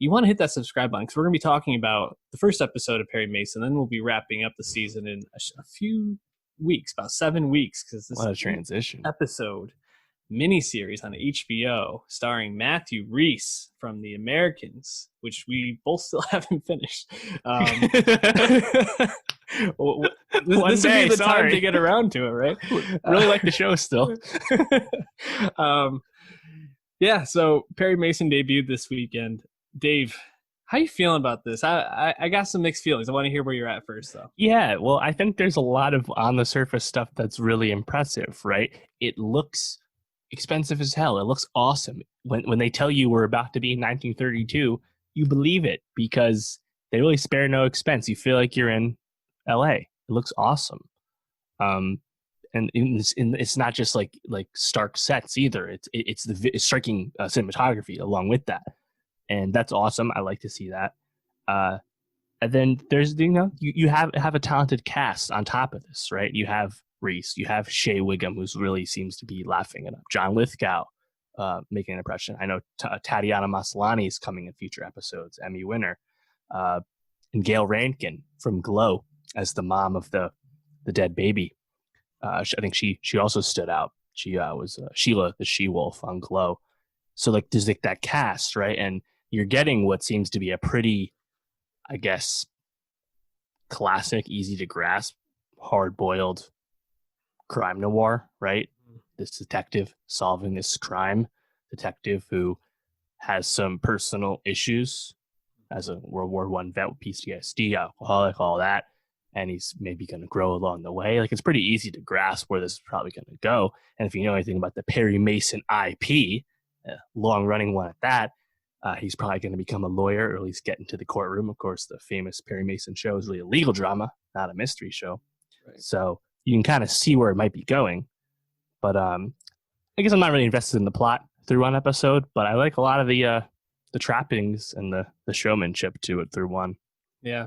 you want to hit that subscribe button because we're going to be talking about the first episode of Perry Mason. Then we'll be wrapping up the season in a few weeks, about 7 weeks, because this What a transition. episode miniseries on HBO starring Matthew Rhys from The Americans, which we both still haven't finished. This would be the time to get around to it, right? Really like the show still. Yeah, so Perry Mason debuted this weekend. Dave, how you feeling about this? I got some mixed feelings. I want to hear where you're at first, though. Yeah, well, I think there's a lot of on the surface stuff that's really impressive, right? It looks expensive as hell. It looks awesome. When they tell you we're about to be in 1932, you believe it because they really spare no expense. You feel like you're in LA. It looks awesome. And it's not just like stark sets either. It's striking cinematography along with that, and that's awesome. I like to see that. And then there's you have a talented cast on top of this, right? You have Reese, you have Shea Wiggum, who really seems to be laughing it up. John Lithgow making an impression. I know Tatiana Maslany is coming in future episodes, Emmy winner, and Gail Rankin from Glow as the mom of the dead baby. I think she also stood out. She was Sheila the She-Wolf on Glow. So like there's like that cast, right? And you're getting what seems to be a pretty, I guess, classic, easy to grasp, hard-boiled crime noir, right? This detective solving this crime, detective who has some personal issues as a World War I vet with PTSD, alcoholic, all that. And he's maybe going to grow along the way. Like, it's pretty easy to grasp where this is probably going to go. And if you know anything about the Perry Mason IP, long-running one at that, he's probably going to become a lawyer or at least get into the courtroom. Of course, the famous Perry Mason show is really a legal drama, not a mystery show. Right. So you can kind of see where it might be going. But I guess I'm not really invested in the plot through one episode, but I like a lot of the trappings and the showmanship to it through one. Yeah.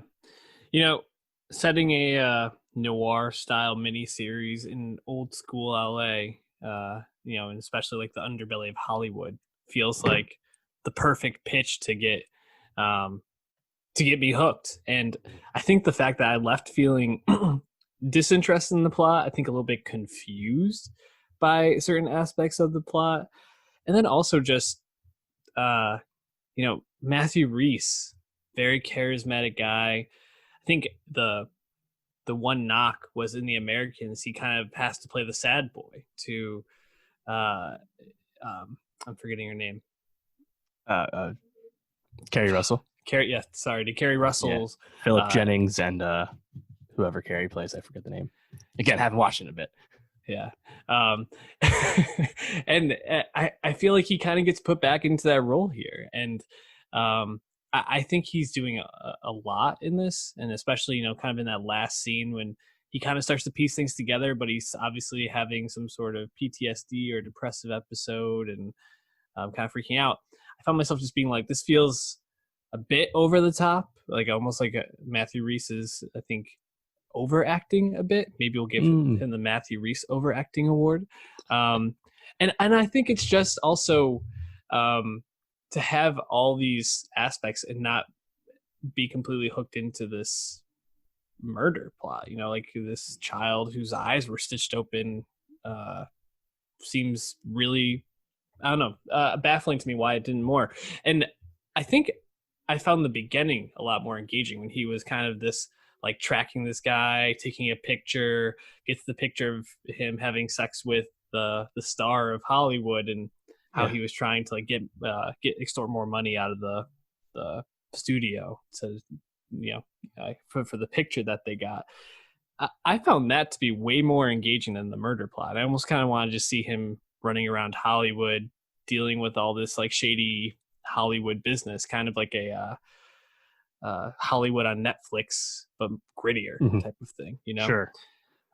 Setting a noir style miniseries in old school LA, and especially like the underbelly of Hollywood, feels like the perfect pitch to get me hooked. And I think the fact that I left feeling disinterested in the plot, I think a little bit confused by certain aspects of the plot, and then also just Matthew Rhys, very charismatic guy. I think the one knock was in The Americans. He kind of has to play the sad boy to, I'm forgetting her name. Kerry Russell. To Kerry Russell's. Yeah. Philip Jennings and whoever Kerry plays, I forget the name. Again, haven't watched it in a bit. Yeah. And I feel like he kind of gets put back into that role here. And I think he's doing a lot in this, and especially, kind of in that last scene when he kind of starts to piece things together, but he's obviously having some sort of PTSD or depressive episode and kind of freaking out. I found myself just being like, this feels a bit over the top, like almost like Matthew Rhys is, I think, overacting a bit. Maybe we'll give him the Matthew Rhys overacting award. And I think it's just also to have all these aspects and not be completely hooked into this murder plot, like this child whose eyes were stitched open seems really, I don't know, baffling to me why it didn't more. And I think I found the beginning a lot more engaging when he was kind of this, like, tracking this guy, taking a picture, gets the picture of him having sex with the star of Hollywood, and how he was trying to like get extort more money out of the studio to for the picture that they got. I found that to be way more engaging than the murder plot. I almost kind of wanted to see him running around Hollywood dealing with all this like shady Hollywood business, kind of like a Hollywood on Netflix but grittier type of thing, Sure.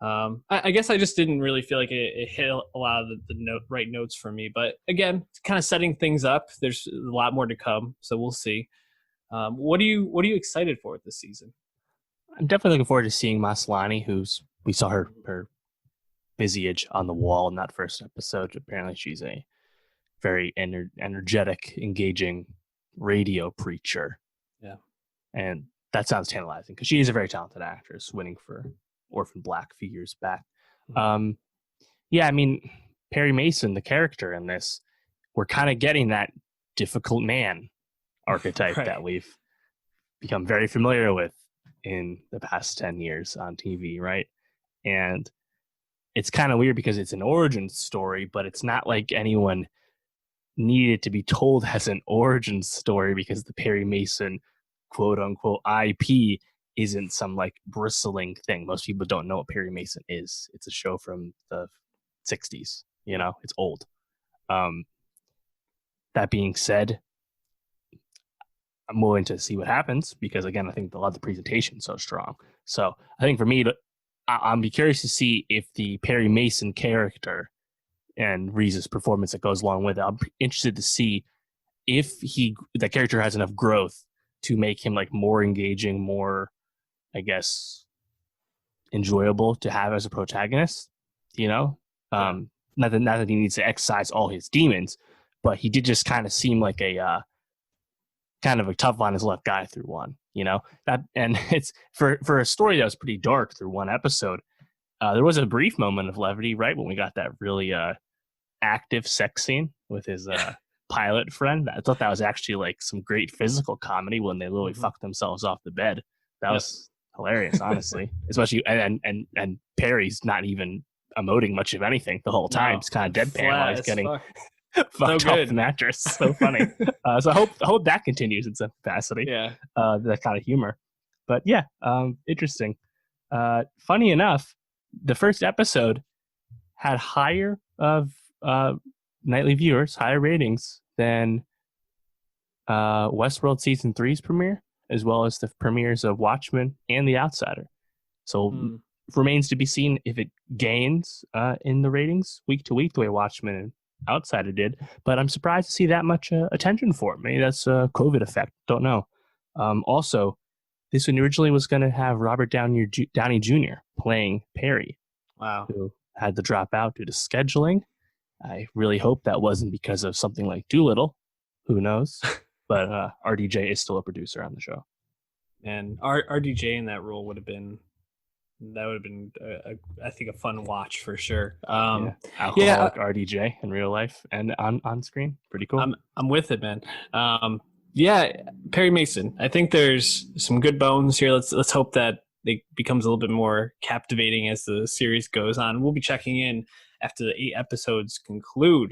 I guess I just didn't really feel like it hit a lot of the right notes for me. But again, kind of setting things up. There's a lot more to come, so we'll see. What are you excited for this season? I'm definitely looking forward to seeing Maslany, we saw her visage on the wall in that first episode. Apparently, she's a very energetic, engaging radio preacher. Yeah. And that sounds tantalizing because she is a very talented actress, winning for Orphan Black a few years back. Mhm. Yeah, I mean, Perry Mason, the character in this, we're kind of getting that difficult man archetype Right. that we've become very familiar with in the past 10 years on TV, right? And it's kind of weird because it's an origin story, but it's not like anyone needed to be told as an origin story because the Perry Mason quote unquote IP isn't some like bristling thing. Most people don't know what Perry Mason is. It's a show from the 60s, you know, it's old. Um, that being said, I'm willing to see what happens because again, I think a lot of the presentation is so strong. So I think for me, I'm be curious to see if the Perry Mason character and Reese's performance that goes along with it. I'm interested to see if that character has enough growth to make him like more engaging, more, I guess, enjoyable to have as a protagonist. You know, Yeah. Not that he needs to exercise all his demons, but he did just kind of seem like a kind of a tough on his left guy through one. You know that, and it's for a story that was pretty dark through one episode. There was a brief moment of levity, right, when we got that really active sex scene with his pilot friend. I thought that was actually like some great physical comedy when they literally fucked themselves off the bed. That was hilarious, honestly. Especially and Perry's not even emoting much of anything the whole time. He's kind of deadpan while he's getting fucked off the mattress. So funny. So I hope that continues in some capacity. Yeah. That kind of humor. But yeah, interesting. Funny enough, the first episode had higher of nightly viewers, higher ratings than Westworld season 3's premiere, as well as the premieres of Watchmen and The Outsider. So remains to be seen if it gains in the ratings week to week the way Watchmen and Outsider did. But I'm surprised to see that much attention for it. Maybe that's a COVID effect. Don't know. Also, this one originally was going to have Robert Downey Jr. playing Perry. Wow. Who had to drop out due to scheduling. I really hope that wasn't because of something like Doolittle. Who knows? But RDJ is still a producer on the show. And RDJ in that role would have been I think a fun watch for sure. Alcoholic RDJ in real life and on screen, pretty cool. I'm with it, man. Perry Mason. I think there's some good bones here. Let's hope that it becomes a little bit more captivating as the series goes on. We'll be checking in after the 8 episodes conclude.